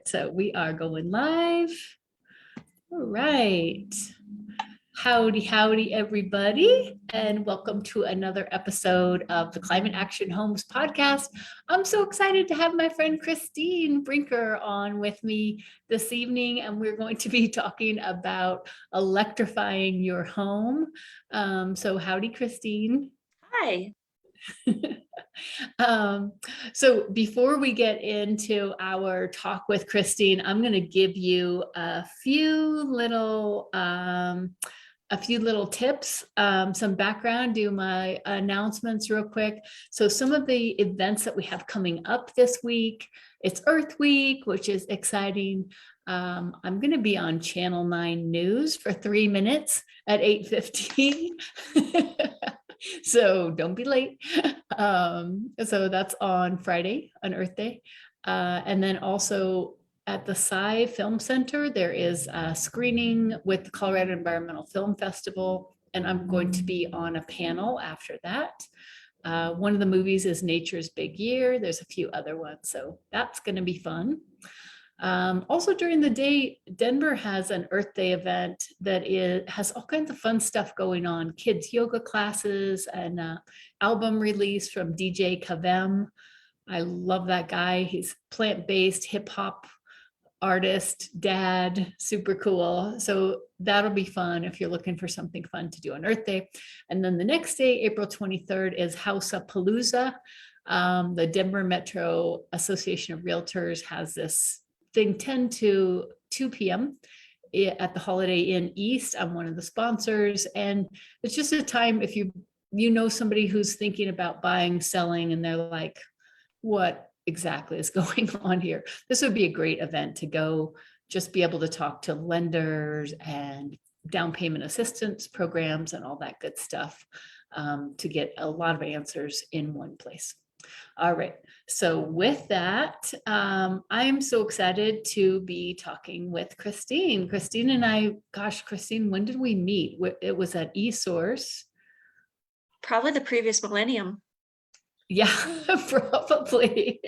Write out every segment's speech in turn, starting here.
So we are going live. All right. Howdy, howdy, everybody, and welcome to another episode of the Climate Action Homes podcast. I'm so excited to have my friend Christine Brinker on with me this evening, and we're going to be talking about electrifying your home. So howdy, Christine. Hi. So before we get into our talk with Christine, I'm going to give you a few little tips, some background, do my announcements real quick. So some of the events that we have coming up this week, it's Earth Week, which is exciting. I'm going to be on Channel 9 News for 3 minutes at 8:15. So don't be late. So that's on Friday, on Earth Day. And then also at the Sci Film Center, there is a screening with the Colorado Environmental Film Festival, and I'm going to be on a panel after that. One of the movies is Nature's Big Year. There's a few other ones, so that's going to be fun. Also during the day, Denver has an Earth Day event that has all kinds of fun stuff going on. Kids yoga classes and album release from DJ Kavem. I love that guy. He's plant-based hip hop artist, dad, super cool. So that'll be fun if you're looking for something fun to do on Earth Day. And then the next day, April 23rd, is House-a-Palooza. The Denver Metro Association of Realtors has this thing 10 to 2 p.m. at the Holiday Inn East. I'm one of the sponsors, and it's just a time if you know somebody who's thinking about buying, selling, and they're like, what exactly is going on here? This would be a great event to go, just be able to talk to lenders and down payment assistance programs and all that good stuff, to get a lot of answers in one place. All right. So with that, I am so excited to be talking with Christine. Christine and I, gosh, Christine, when did we meet? It was at eSource. Probably the previous millennium. Yeah, probably.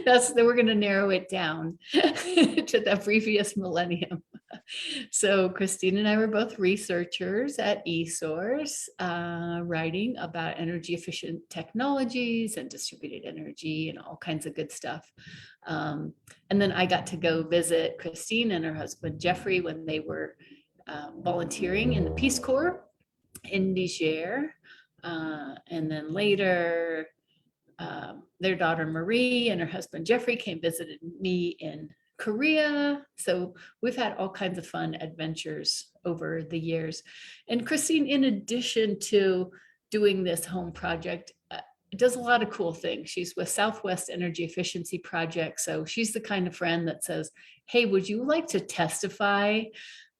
We're going to narrow it down to the previous millennium. So Christine and I were both researchers at eSource, writing about energy efficient technologies and distributed energy and all kinds of good stuff. And then I got to go visit Christine and her husband Jeffrey when they were volunteering in the Peace Corps in Niger. And then later, their daughter Marie and her husband Jeffrey came visited me in Korea. So we've had all kinds of fun adventures over the years. And Christine, in addition to doing this home project, does a lot of cool things. She's with Southwest Energy Efficiency Project. So she's the kind of friend that says, hey, would you like to testify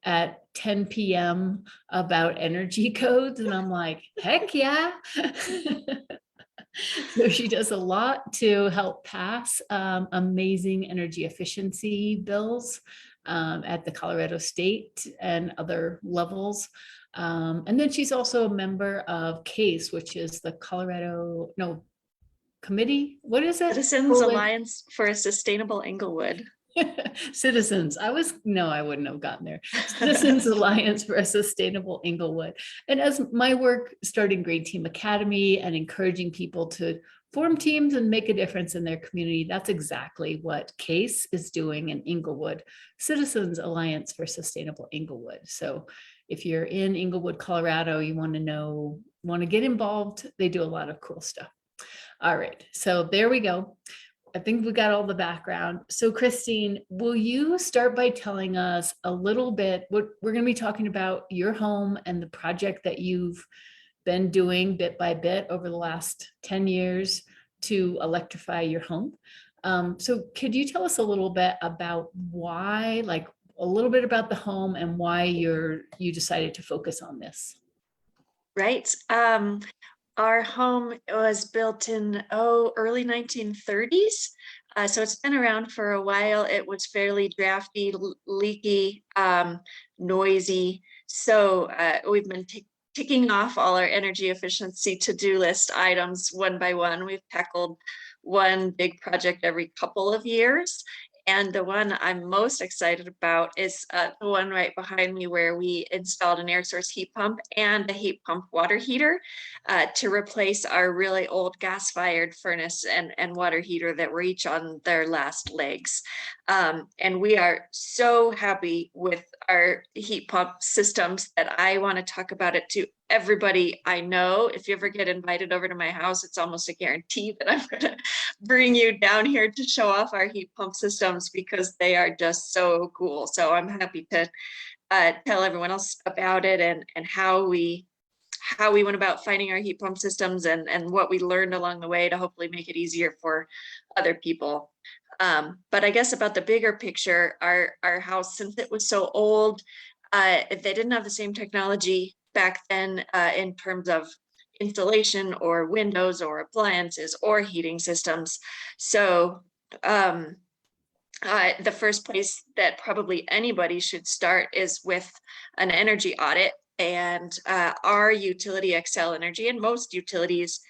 at 10 p.m. about energy codes? And I'm like, heck yeah. So she does a lot to help pass amazing energy efficiency bills at the Colorado State and other levels. And then she's also a member of CASE, which is the committee. What is it? Citizens Alliance for a Sustainable Inglewood. Citizens. I wouldn't have gotten there. Citizens Alliance for a Sustainable Inglewood. And as my work starting Green Team Academy and encouraging people to form teams and make a difference in their community, that's exactly what CASE is doing in Inglewood, Citizens Alliance for Sustainable Inglewood. So if you're in Inglewood, Colorado, you want to get involved, they do a lot of cool stuff. All right, so there we go. I think we got all the background. So Christine, will you start by telling us a little bit, what we're going to be talking about your home and the project that you've been doing bit by bit over the last 10 years to electrify your home. So could you tell us a little bit about why, like a little bit about the home and why you decided to focus on this? Right. Our home was built in early 1930s. So it's been around for a while. It was fairly drafty, leaky, noisy. So we've been ticking off all our energy efficiency to-do list items one by one. We've tackled one big project every couple of years. And the one I'm most excited about is the one right behind me, where we installed an air source heat pump and a heat pump water heater to replace our really old gas-fired furnace and water heater that were each on their last legs. And we are so happy with our heat pump systems that I want to talk about it to everybody I know. If you ever get invited over to my house, it's almost a guarantee that I'm going to bring you down here to show off our heat pump systems, because they are just so cool. So I'm happy to tell everyone else about it, and how we went about finding our heat pump systems, and what we learned along the way to hopefully make it easier for other people. But I guess about the bigger picture, our house, since it was so old, they didn't have the same technology back then in terms of installation or windows or appliances or heating systems. So the first place that probably anybody should start is with an energy audit. And our utility, Xcel Energy, and most utilities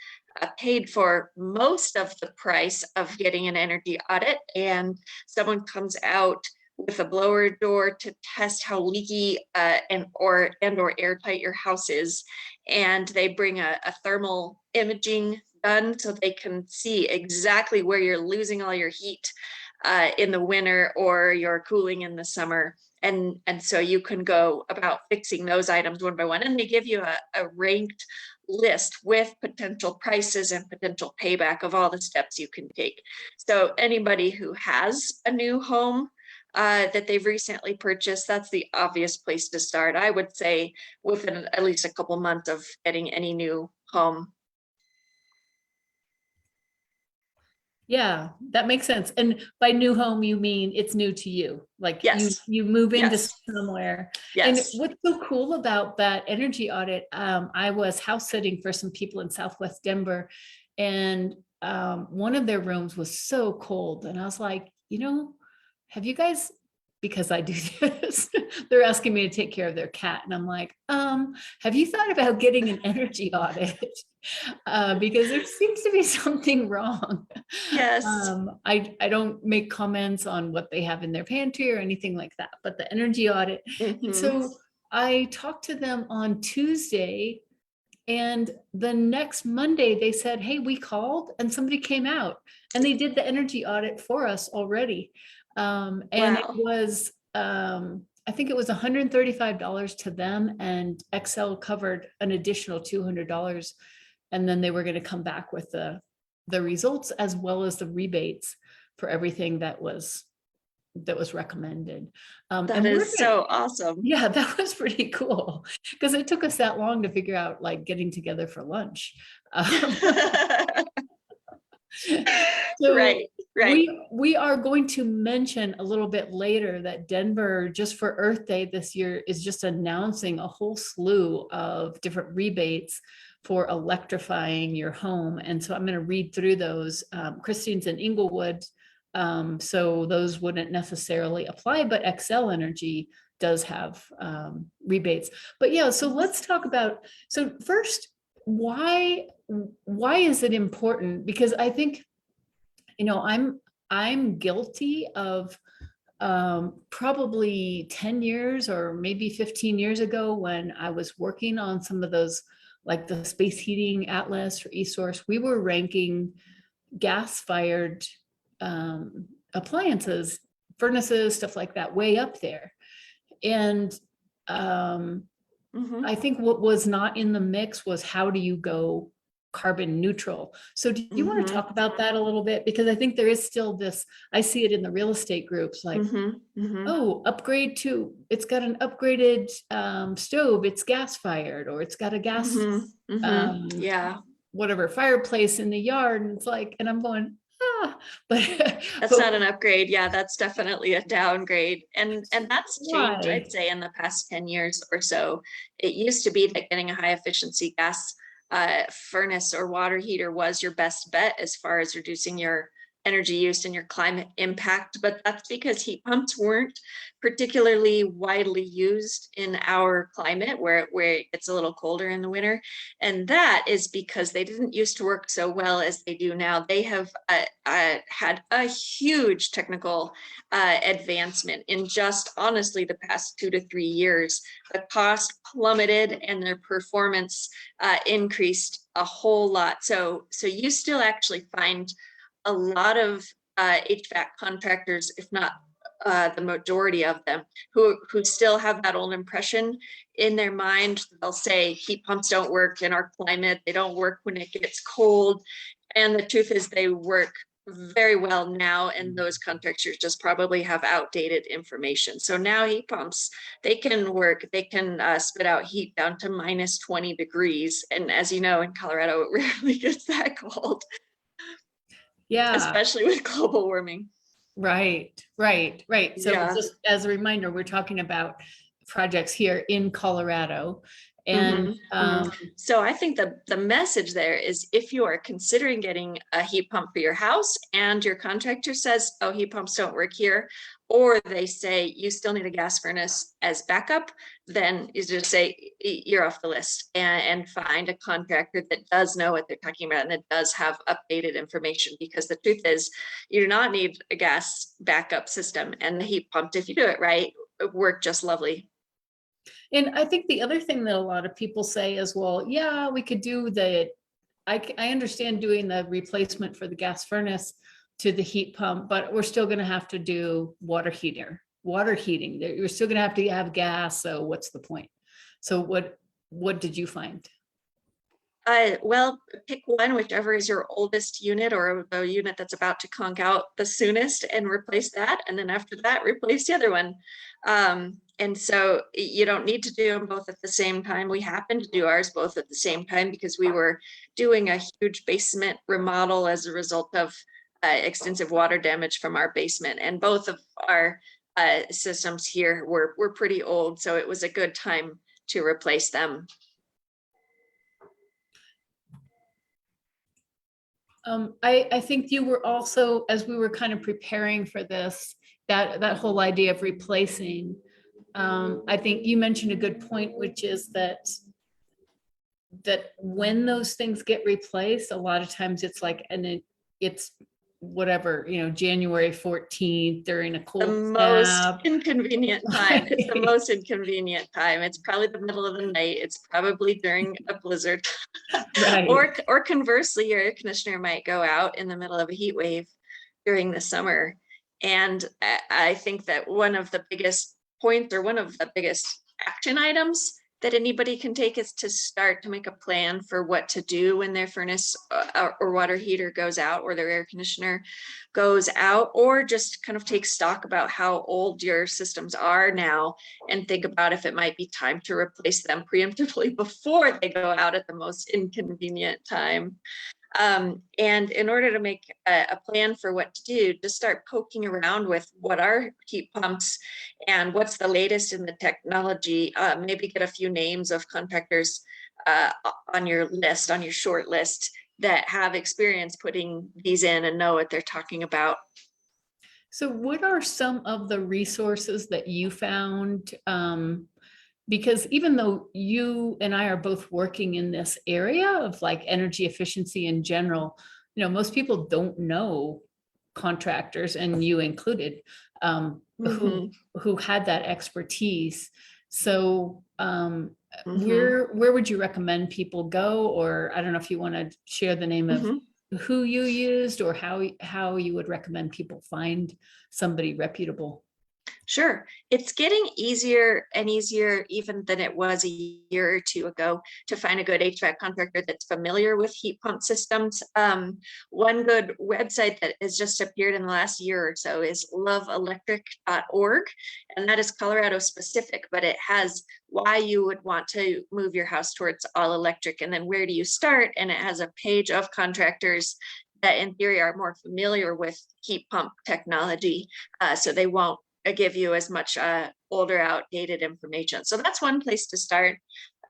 paid for most of the price of getting an energy audit. And someone comes out with a blower door to test how leaky and or airtight your house is. And they bring a thermal imaging gun, so they can see exactly where you're losing all your heat in the winter, or you're cooling in the summer. And so you can go about fixing those items one by one. And they give you a ranked list with potential prices and potential payback of all the steps you can take. So anybody who has a new home that they've recently purchased, that's the obvious place to start. I would say within at least a couple months of getting any new home. Yeah, that makes sense. And by new home, you mean it's new to you, like Yes. you move into Yes. somewhere. And Yes. what's so cool about that energy audit, I was house sitting for some people in Southwest Denver, and one of their rooms was so cold, and I was like, have you guys, because I do this, they're asking me to take care of their cat, and I'm like, have you thought about getting an energy audit? Because there seems to be something wrong. Yes. I don't make comments on what they have in their pantry or anything like that, but the energy audit. And Mhm. so I talked to them on Tuesday, and the next Monday they said, hey, we called and somebody came out and they did the energy audit for us already. And it Wow. was, I think it was $135 to them, and Excel covered an additional $200. And then they were going to come back with the results as well as the rebates for everything that was recommended. That And is so awesome. yeah, that was pretty cool, because it took us that long to figure out, like, getting together for lunch. So Right, right. we are going to mention a little bit later that Denver, just for Earth Day this year, is just announcing a whole slew of different rebates for electrifying your home. And so I'm going to read through those. Christine's in Inglewood, so those wouldn't necessarily apply, but Xcel Energy does have rebates. But yeah, so let's talk about, so first, why is it important? Because I think, I'm guilty of probably 10 years or maybe 15 years ago, when I was working on some of those, like the space heating atlas for eSource, we were ranking gas-fired appliances, furnaces, stuff like that, way up there. And Mhm, I think what was not in the mix was, how do you go carbon neutral? So do you want to mhm, talk about that a little bit? Because I think there is still this, I see it in the real estate groups, like, mhm, mhm, oh, it's got an upgraded stove, it's gas fired, or it's got a gas, mhm, mhm. um, Yeah, whatever, fireplace in the yard. And it's like, and I'm going, but, that's but not an upgrade. Yeah, that's definitely a downgrade. And that's changed, why? I'd say, in the past 10 years or so. It used to be that getting a high efficiency gas furnace or water heater was your best bet as far as reducing your energy use and your climate impact, but that's because heat pumps weren't particularly widely used in our climate where it's a little colder in the winter. And that is because they didn't used to work so well as they do now. They have had a huge technical advancement in just honestly the past 2 to 3 years. The cost plummeted and their performance increased a whole lot. So you still actually find a lot of HVAC contractors, if not the majority of them, who still have that old impression in their mind. They'll say heat pumps don't work in our climate. They don't work when it gets cold. And the truth is they work very well now, and those contractors just probably have outdated information. So now heat pumps, they can work, they can spit out heat down to minus 20 degrees. And as you know, in Colorado, it rarely gets that cold, Yeah, especially with global warming. right. So Yeah. just as a reminder, we're talking about projects here in Colorado. And So I think the message there is, if you are considering getting a heat pump for your house and your contractor says, oh, heat pumps don't work here, or they say you still need a gas furnace as backup, then you just say you're off the list, and find a contractor that does know what they're talking about and that does have updated information. Because the truth is, you do not need a gas backup system, and the heat pump, if you do it right, it work just lovely. And I think the other thing that a lot of people say is, well, yeah, we could do I understand doing the replacement for the gas furnace to the heat pump, but we're still going to have to do water heating. You're still going to have gas. So what's the point? So what did you find? Well, pick one, whichever is your oldest unit or the unit that's about to conk out the soonest, and replace that. And then after that, replace the other one. And so you don't need to do them both at the same time. We happened to do ours both at the same time because we were doing a huge basement remodel as a result of extensive water damage from our basement. And both of our systems here were pretty old, so it was a good time to replace them. I think you were also, as we were kind of preparing for this, that whole idea of replacing, I think you mentioned a good point, which is that when those things get replaced, a lot of times it's like, and it's whatever, January 14th during a The cold most snap. inconvenient time. It's the most inconvenient time. It's probably the middle of the night. It's probably during a blizzard. Right. Or conversely, your air conditioner might go out in the middle of a heat wave during the summer. And I think that one of the biggest points, or one of the biggest action items that anybody can take, is to start to make a plan for what to do when their furnace or water heater goes out, or their air conditioner goes out, or just kind of take stock about how old your systems are now and think about if it might be time to replace them preemptively before they go out at the most inconvenient time. And in order to make a plan for what to do, just start poking around with what are heat pumps and what's the latest in the technology. Maybe get a few names of contractors on your list, on your short list, that have experience putting these in and know what they're talking about. So what are some of the resources that you found? Because even though you and I are both working in this area of like energy efficiency in general, most people don't know contractors, and you included, who had that expertise. So where would you recommend people go? Or I don't know if you want to share the name of who you used, or how you would recommend people find somebody reputable. Sure. It's getting easier and easier, even than it was a year or two ago, to find a good HVAC contractor that's familiar with heat pump systems. One good website that has just appeared in the last year or so is loveelectric.org. And that is Colorado specific, but it has why you would want to move your house towards all electric, and then where do you start? And it has a page of contractors that in theory are more familiar with heat pump technology. So they won't give you as much older, outdated information. So that's one place to start.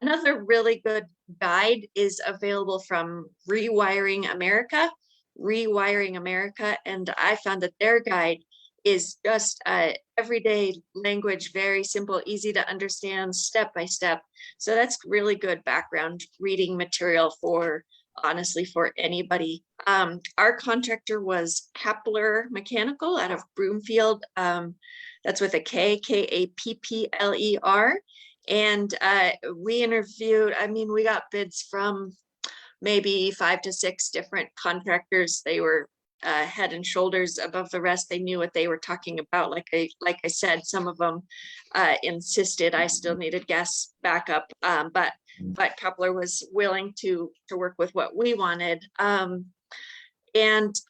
Another really good guide is available from Rewiring America, Rewiring America, and I found that their guide is just everyday language, very simple, easy to understand, step by step. So that's really good background reading material for, honestly, for anybody. Our contractor was Kappler Mechanical out of Broomfield. That's with a Kappler. And we interviewed, I mean, we got bids from maybe 5 to 6 different contractors. They were head and shoulders above the rest. They knew what they were talking about. Like I said, some of them insisted I still needed gas backup, but Kepler was willing to work with what we wanted. And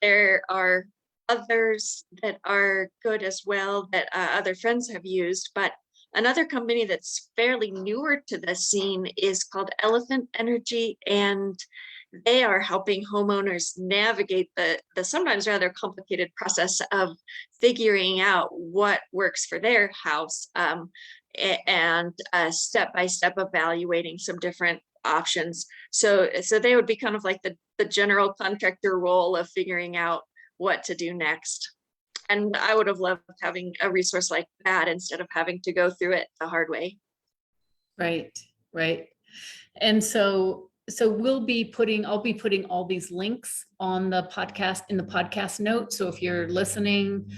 there are others that are good as well that other friends have used, but another company that's fairly newer to the scene is called Elephant Energy, and they are helping homeowners navigate the sometimes rather complicated process of figuring out what works for their house, and step by step evaluating some different options. So they would be kind of like the general contractor role of figuring out what to do next. And I would have loved having a resource like that instead of having to go through it the hard way. Right, right. And so I'll be putting all these links on the podcast, in the podcast notes. So if you're listening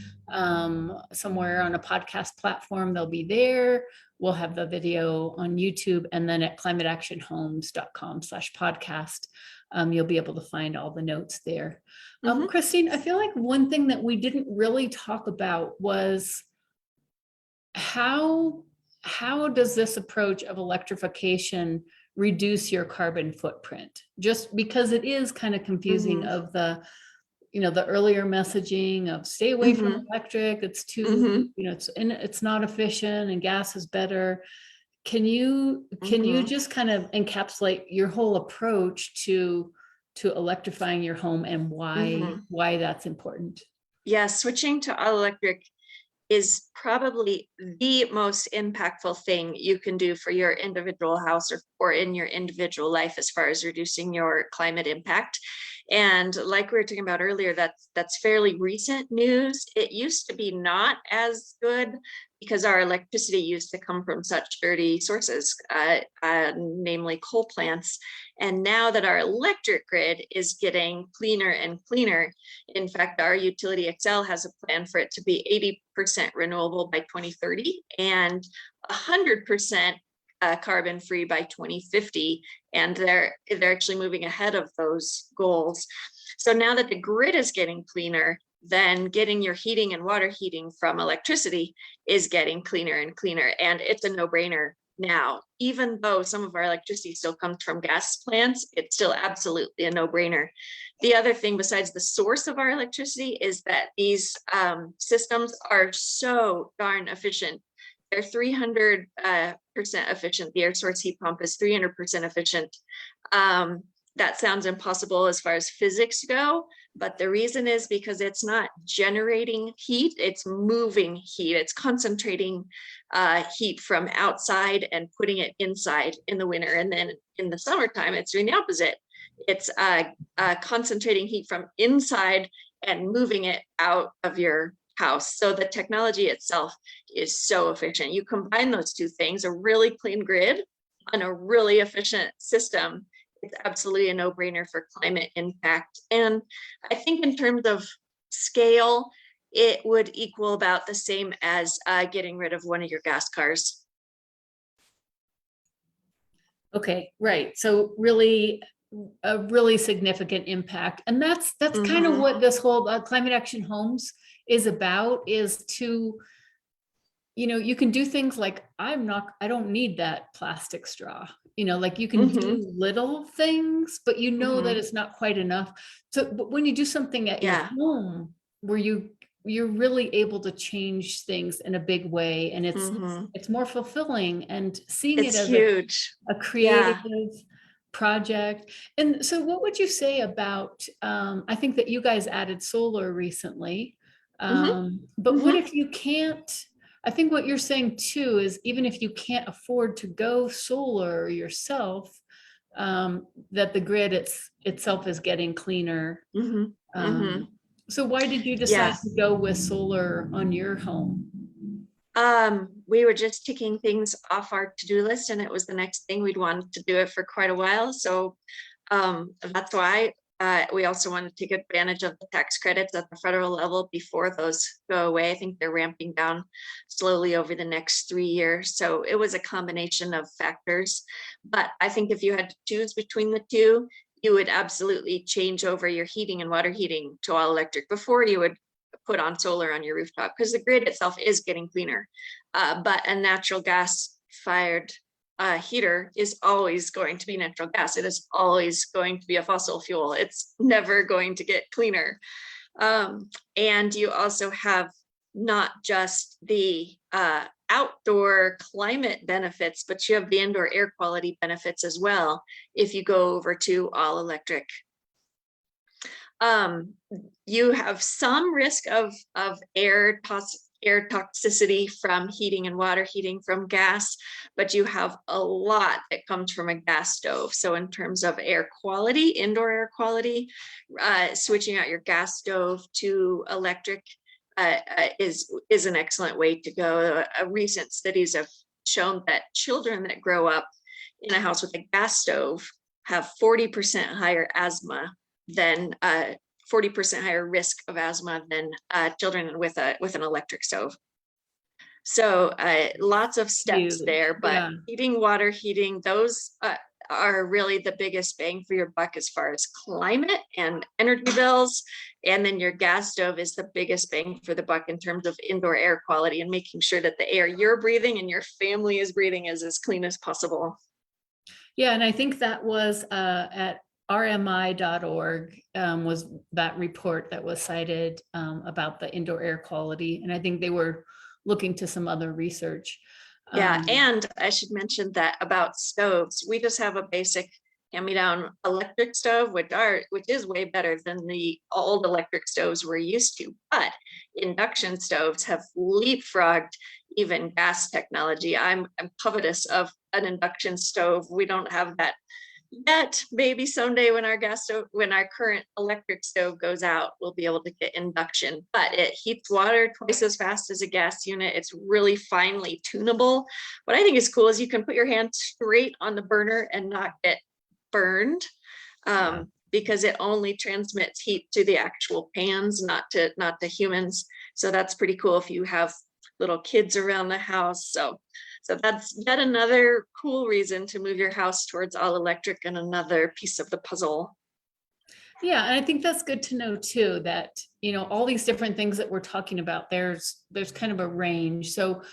somewhere on a podcast platform, they'll be there. We'll have the video on YouTube, and then at climateactionhomes.com/podcast, you'll be able to find all the notes there. Christine, I feel like one thing that we didn't really talk about was how does this approach of electrification reduce your carbon footprint? Just because it is kind of confusing of the, the earlier messaging of stay away from electric, it's too, it's not efficient and gas is better. Can you just kind of encapsulate your whole approach to electrifying your home and why that's important? Yeah, switching to all electric is probably the most impactful thing you can do for your individual house or in your individual life as far as reducing your climate impact. And like we were talking about earlier, that's fairly recent news. It used to be not as good because our electricity used to come from such dirty sources, namely coal plants. And now that our electric grid is getting cleaner and cleaner, in fact, our utility Excel has a plan for it to be 80% renewable by 2030 and 100% carbon free by 2050. And they're actually moving ahead of those goals. So now that the grid is getting cleaner, then getting your heating and water heating from electricity is getting cleaner and cleaner. And it's a no-brainer now. Even though some of our electricity still comes from gas plants, it's still absolutely a no-brainer. The other thing besides the source of our electricity is that these systems are so darn efficient. They're 300% efficient. The air source heat pump is 300% efficient. That sounds impossible as far as physics go, but the reason is because it's not generating heat, it's moving heat. It's concentrating heat from outside and putting it inside in the winter. And then in the summertime, it's doing the opposite. It's concentrating heat from inside and moving it out of your house. So the technology itself is so efficient. You combine those two things, a really clean grid and a really efficient system, it's absolutely a no-brainer for climate impact. And I think in terms of scale, it would equal about the same as getting rid of one of your gas cars. Okay, right. So really, a really significant impact. And that's kind of what this whole Climate Action Homes is about, is to, you can do things like, I don't need that plastic straw. Like you can do little things, but that it's not quite enough. So, but when you do something at your home where you're really able to change things in a big way, and it's more fulfilling, and seeing it as huge. a creative project. And so what would you say about, I think that you guys added solar recently, but what if you can't, I think what you're saying too is, even if you can't afford to go solar yourself, that the grid itself is getting cleaner. Mhm, mhm. So why did you decide Yeah. to go with solar on your home? We were just ticking things off our to-do list, and it was the next thing. We'd wanted to do it for quite a while. So that's why we also want to take advantage of the tax credits at the federal level before those go away. I think they're ramping down slowly over the next 3 years. So it was a combination of factors. But I think if you had to choose between the two, you would absolutely change over your heating and water heating to all electric before you would put on solar on your rooftop, because the grid itself is getting cleaner. But a natural gas fired heater is always going to be natural gas. It is always going to be a fossil fuel. It's never going to get cleaner. And you also have not just the outdoor climate benefits, but you have the indoor air quality benefits as well if you go over to all electric. You have some risk of air toxicity from heating and water heating from gas, but you have a lot that comes from a gas stove. So in terms of air quality, indoor air quality, switching out your gas stove to electric is an excellent way to go. Recent studies have shown that children that grow up in a house with a gas stove have 40% higher asthma than 40% higher risk of asthma than children with an electric stove. So lots of steps Huge. there, but Yeah. heating, water heating, those are really the biggest bang for your buck as far as climate and energy bills. And then your gas stove is the biggest bang for the buck in terms of indoor air quality and making sure that the air you're breathing and your family is breathing is as clean as possible. Yeah, and I think that was at rmi.org was that report that was cited about the indoor air quality. And I think they were looking to some other research. Yeah, and I should mention that about stoves. We just have a basic hand-me-down electric stove, which is way better than the old electric stoves we're used to. But induction stoves have leapfrogged even gas technology. I'm covetous of an induction stove. We don't have that yet. Maybe someday when our current electric stove goes out, we'll be able to get induction, but it heats water twice as fast as a gas unit. It's really finely tunable. What I think is cool is you can put your hand straight on the burner and not get burned, because it only transmits heat to the actual pans, not to humans. So that's pretty cool if you have little kids around the house. So that's yet another cool reason to move your house towards all electric, and another piece of the puzzle. Yeah, and I think that's good to know too, that, all these different things that we're talking about, there's kind of a range. So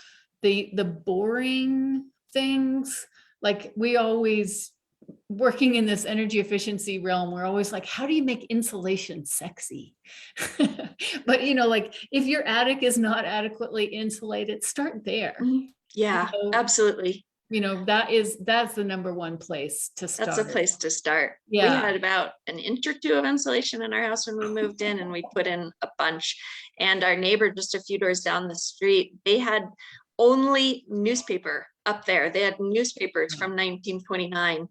the boring things, like we always, working in this energy efficiency realm, we're always like, how do you make insulation sexy? But like if your attic is not adequately insulated, start there. Yeah, absolutely. That's the number one place to That's a start. place to start. We Yeah. had about an inch or two of insulation in our house when we moved in, and we put in a bunch. And our neighbor just a few doors down the street, they had only newspaper up there. They had newspapers from 1929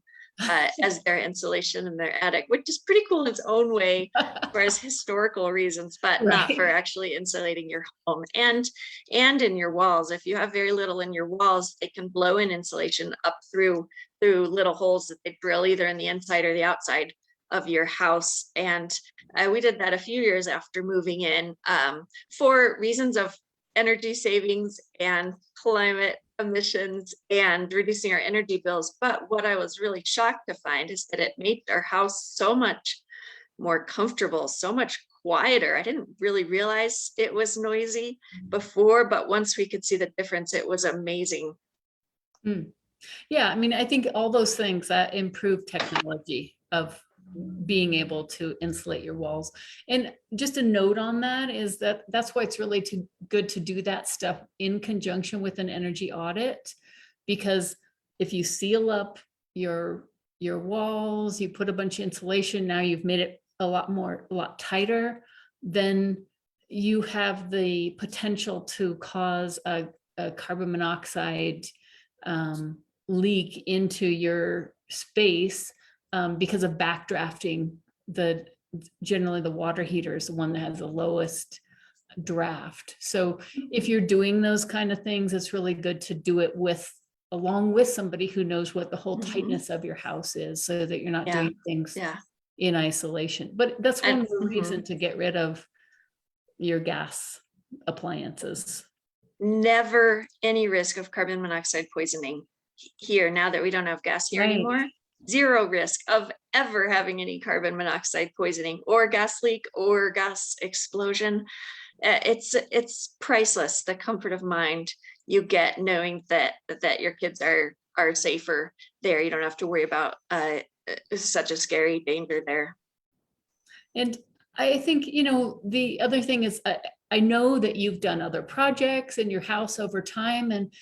as their insulation in their attic, which is pretty cool in its own way for as historical reasons, but not for Right. actually insulating your home and in your walls. If you have very little in your walls, they can blow in insulation up through little holes that they drill either in the inside or the outside of your house. And we did that a few years after moving in, for reasons of energy savings and climate emissions and reducing our energy bills. But what I was really shocked to find is that it made our house so much more comfortable, so much quieter. I didn't really realize it was noisy before, but once we could see the difference, it was amazing. Yeah, I mean, I think all those things that improve technology of being able to insulate your walls. And just a note on that is that's why it's really good to do that stuff in conjunction with an energy audit, because if you seal up your walls, you put a bunch of insulation, now you've made it a lot tighter, then you have the potential to cause a carbon monoxide leak into your space because of backdrafting. Generally the water heater is the one that has the lowest draft. So if you're doing those kind of things, it's really good to do it along with somebody who knows what the whole tightness of your house is, so that you're not doing things Yeah. in isolation. But that's one And reason to get rid of your gas appliances. never any risk of carbon monoxide poisoning here now that we don't have gas here Right. anymore. Zero risk of ever having any carbon monoxide poisoning or gas leak or gas explosion. It's priceless, the comfort of mind you get knowing that your kids are safer there. You don't have to worry about such a scary danger there. And I think, the other thing is, I know that you've done other projects in your house over time, and,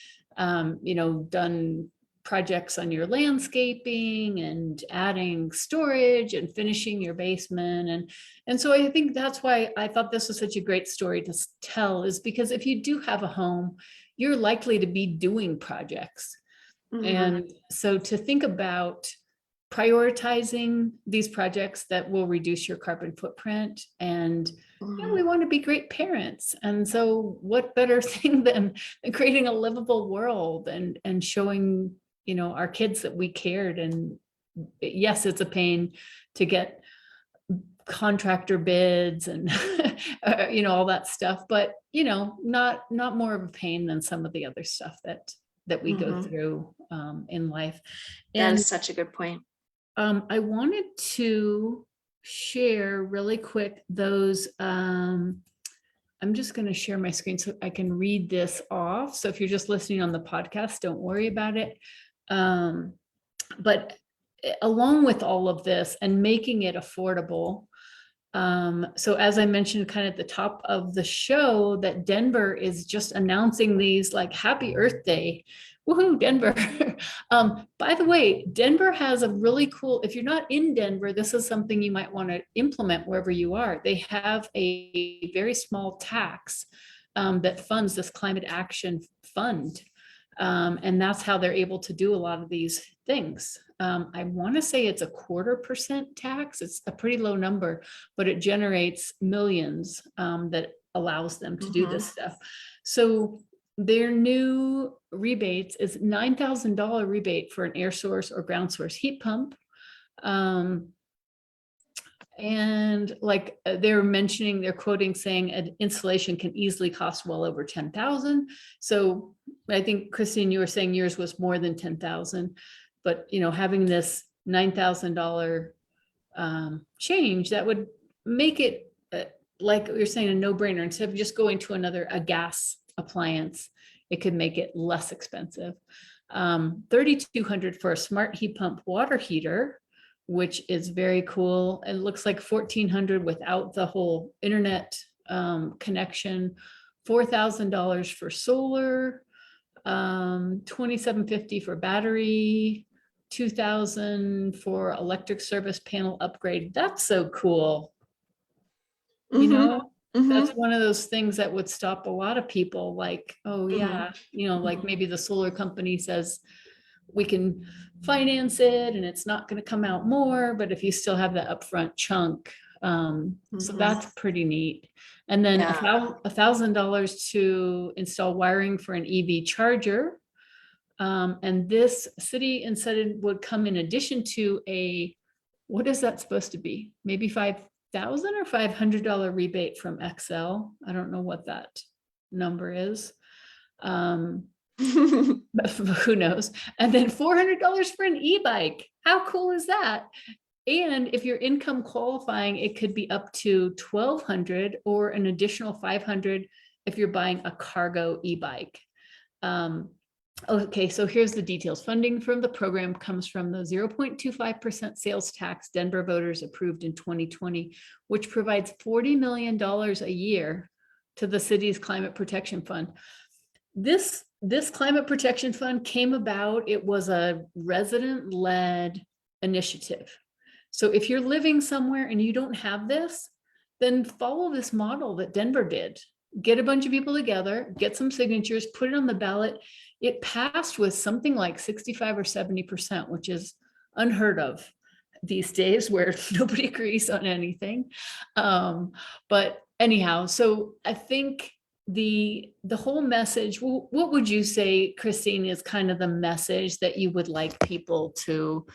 done projects on your landscaping and adding storage and finishing your basement. And so I think that's why I thought this was such a great story to tell, is because if you do have a home, you're likely to be doing projects. And so to think about prioritizing these projects that will reduce your carbon footprint, and we want to be great parents. And so what better thing than creating a livable world and showing, our kids that we cared. And yes, it's a pain to get contractor bids and all that stuff, but not more of a pain than some of the other stuff that we go through in life. That And is such a good point. I wanted to share really quick those. I'm just going to share my screen so I can read this off. So if you're just listening on the podcast, don't worry about it. But along with all of this and making it affordable. So as I mentioned kind of at the top of the show, that Denver is just announcing these, like, Happy Earth Day. Woohoo, Denver. By the way, Denver has a really cool, if you're not in Denver, this is something you might want to implement wherever you are. They have a very small tax that funds this climate action fund. And that's how they're able to do a lot of these things. I want to say it's a 0.25% tax. It's a pretty low number, but it generates millions that allows them to do this stuff. So their new rebates is $9,000 rebate for an air source or ground source heat pump. And like they're mentioning, they're quoting saying an installation can easily cost well over 10,000. So I think, Christine, you were saying yours was more than 10,000, but having this $9,000 change, that would make it like you're saying, a no-brainer. Instead of just going to a gas appliance, it could make it less expensive. $3,200 for a smart heat pump water heater, which is very cool. It looks like $1,400 without the whole internet connection. $4,000 for solar, $2,750 for battery, $2,000 for electric service panel upgrade. That's so cool. That's one of those things that would stop a lot of people, like, oh yeah, like maybe the solar company says we can finance it and it's not going to come out more, but if you still have that upfront chunk, so that's pretty neat. And then $1,000 to install wiring for an EV charger. And this city instead would come in addition to what is that supposed to be? Maybe $5,000 or $500 rebate from XL. I don't know what that number is. But who knows? And then $400 for an e-bike. How cool is that? And if you're income qualifying, it could be up to $1,200 or an additional $500 if you're buying a cargo e-bike. Okay, so here's the details. Funding from the program comes from the 0.25% sales tax Denver voters approved in 2020, which provides $40 million a year to the city's climate protection fund. This climate protection fund came about, it was a resident-led initiative. So if you're living somewhere and you don't have this, then follow this model that Denver did. Get a bunch of people together, get some signatures, put it on the ballot. It passed with something like 65 or 70%, which is unheard of. these days where nobody agrees on anything. But anyhow, so I think the whole message, what would you say, Christine, is kind of the message that you would like people to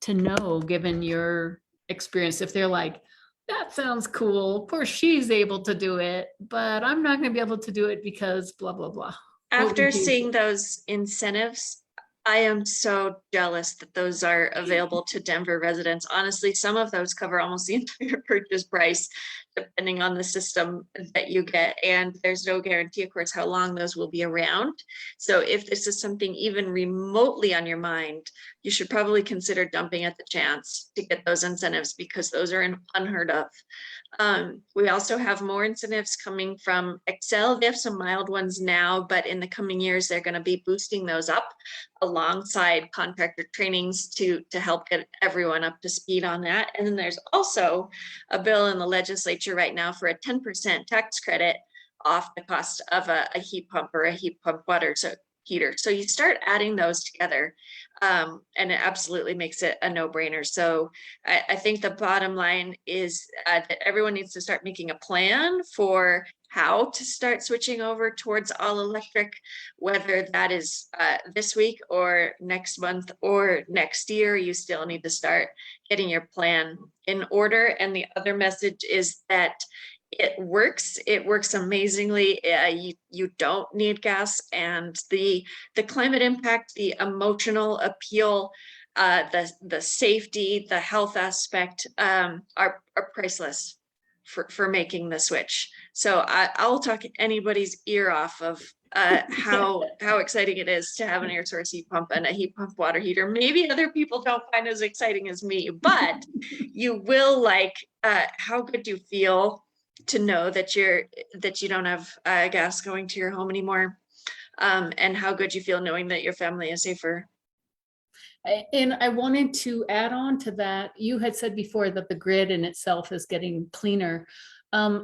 know, given your experience? If they're like, that sounds cool, of course she's able to do it, but I'm not going to be able to do it because blah, blah, blah. What After would you seeing say? those incentives, I am so jealous that those are available to Denver residents. Honestly, some of those cover almost the entire purchase price, depending on the system that you get. And there's no guarantee, of course, how long those will be around. So if this is something even remotely on your mind, you should probably consider dumping at the chance to get those incentives, because those are unheard of. We also have more incentives coming from Excel. They have some mild ones now, but in the coming years, they're going to be boosting those up alongside contractor trainings to help get everyone up to speed on that. And then there's also a bill in the legislature right now for a 10% tax credit off the cost of a heat pump or a heat pump water heater. So you start adding those together, and it absolutely makes it a no-brainer. So I think the bottom line is that everyone needs to start making a plan for how to start switching over towards all electric, whether that is this week or next month or next year. You still need to start getting your plan in order. And the other message is that it works amazingly. You don't need gas, and the climate impact, the emotional appeal, the safety, the health aspect, are priceless for making the switch. So I'll talk anybody's ear off of how exciting it is to have an air source heat pump and a heat pump water heater. Maybe other people don't find as exciting as me, but you will like how good you feel to know that you don't have gas going to your home anymore, and how good you feel knowing that your family is safer. And I wanted to add on to that. You had said before that the grid in itself is getting cleaner.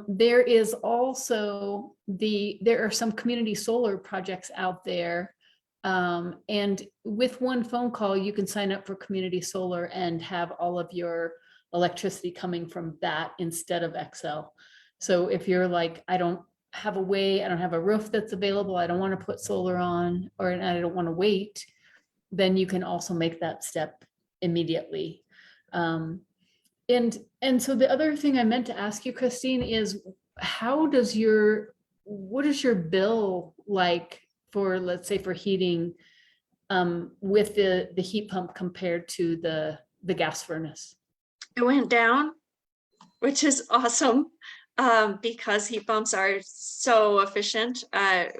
There is also there are some community solar projects out there. And with one phone call, you can sign up for community solar and have all of your electricity coming from that instead of Excel. So if you're like, I don't have a roof that's available, I don't want to put solar on, or I don't want to wait, then you can also make that step immediately. And so the other thing I meant to ask you, Christine, is what is your bill like for, let's say, for heating with the heat pump compared to the gas furnace? It went down, which is awesome, because heat pumps are so efficient.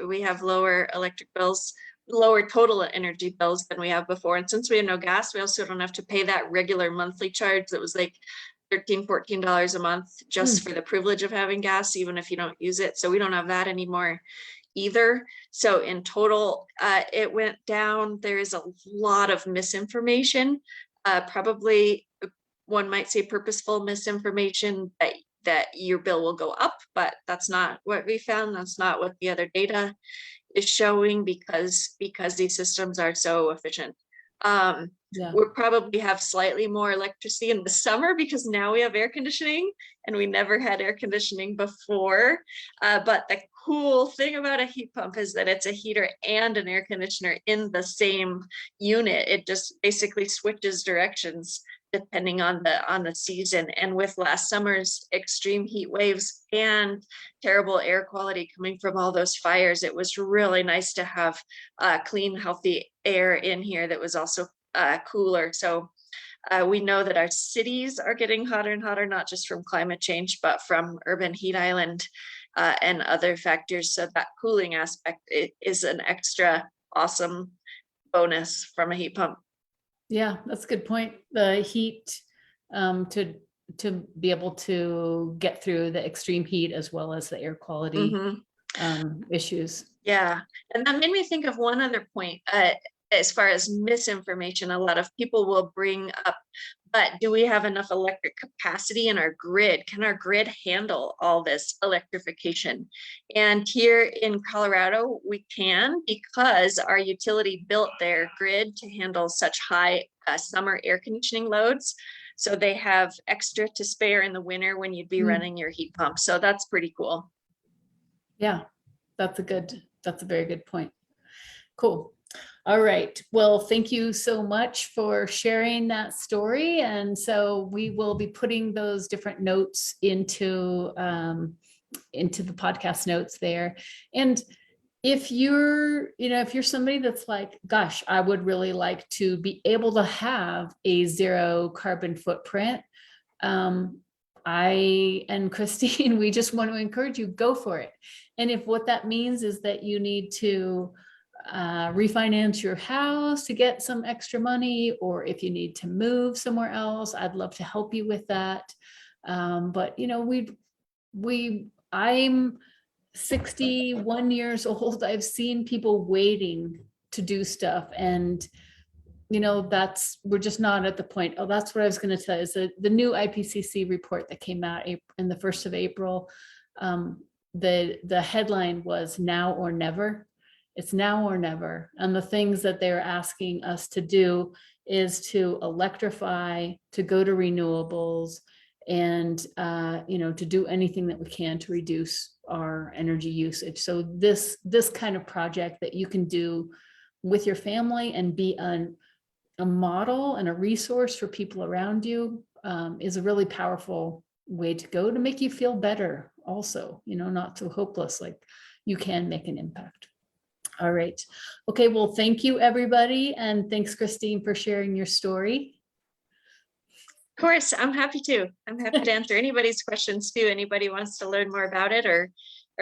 We have lower electric bills, lower total energy bills than we have before. And since we have no gas, we also don't have to pay that regular monthly charge that was like $13-14 a month just for the privilege of having gas, even if you don't use it. So we don't have that anymore either. So in total, it went down. There is a lot of misinformation, probably one might say purposeful misinformation that your bill will go up, but that's not what we found. That's not what the other data is showing, because these systems are so efficient. We'll probably have slightly more electricity in the summer because now we have air conditioning, and we never had air conditioning before. But the cool thing about a heat pump is that it's a heater and an air conditioner in the same unit. It just basically switches directions depending on the season. And with last summer's extreme heat waves and terrible air quality coming from all those fires, it was really nice to have clean, healthy air in here that was also cooler. So we know that our cities are getting hotter and hotter, not just from climate change, but from urban heat island and other factors. So that cooling aspect is an extra awesome bonus from a heat pump. Yeah, that's a good point. The heat, to be able to get through the extreme heat as well as the air quality issues. Yeah, and that made me think of one other point. As far as misinformation, a lot of people will bring up, but do we have enough electric capacity in our grid? Can our grid handle all this electrification? And here in Colorado, we can, because our utility built their grid to handle such high summer air conditioning loads. So they have extra to spare in the winter when you'd be running your heat pump. So that's pretty cool. Yeah, that's a very good point. Cool. All right. Well, thank you so much for sharing that story. And so we will be putting those different notes into the podcast notes there. And if you're somebody that's like, gosh, I would really like to be able to have a zero carbon footprint, I and Christine, we just want to encourage you, go for it. And if what that means is that you need to refinance your house to get some extra money, or if you need to move somewhere else, I'd love to help you with that. But I'm 61 years old. I've seen people waiting to do stuff, and we're just not at the point. Oh, that's what I was going to tell you, is the new IPCC report that came out in the 1st of April. The headline was now or never. It's now or never. And the things that they're asking us to do is to electrify, to go to renewables, and to do anything that we can to reduce our energy usage. So this kind of project that you can do with your family and be a model and a resource for people around you is a really powerful way to go, to make you feel better also, not so hopeless, like you can make an impact. All right. Okay. Well, thank you, everybody. And thanks, Christine, for sharing your story. Of course, I'm happy to. I'm happy to answer anybody's questions too. Anybody wants to learn more about it or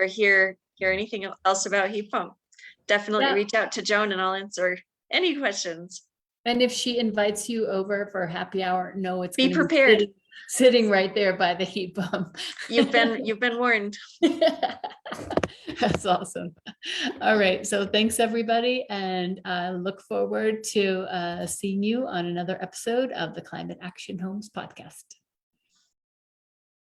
hear anything else about heat pump, definitely reach out to Joan and I'll answer any questions. And if she invites you over for a happy hour, no, it's be prepared. Sitting right there by the heat pump. You've been warned. That's awesome. All right. So thanks, everybody. And I look forward to seeing you on another episode of the Climate Action Homes podcast.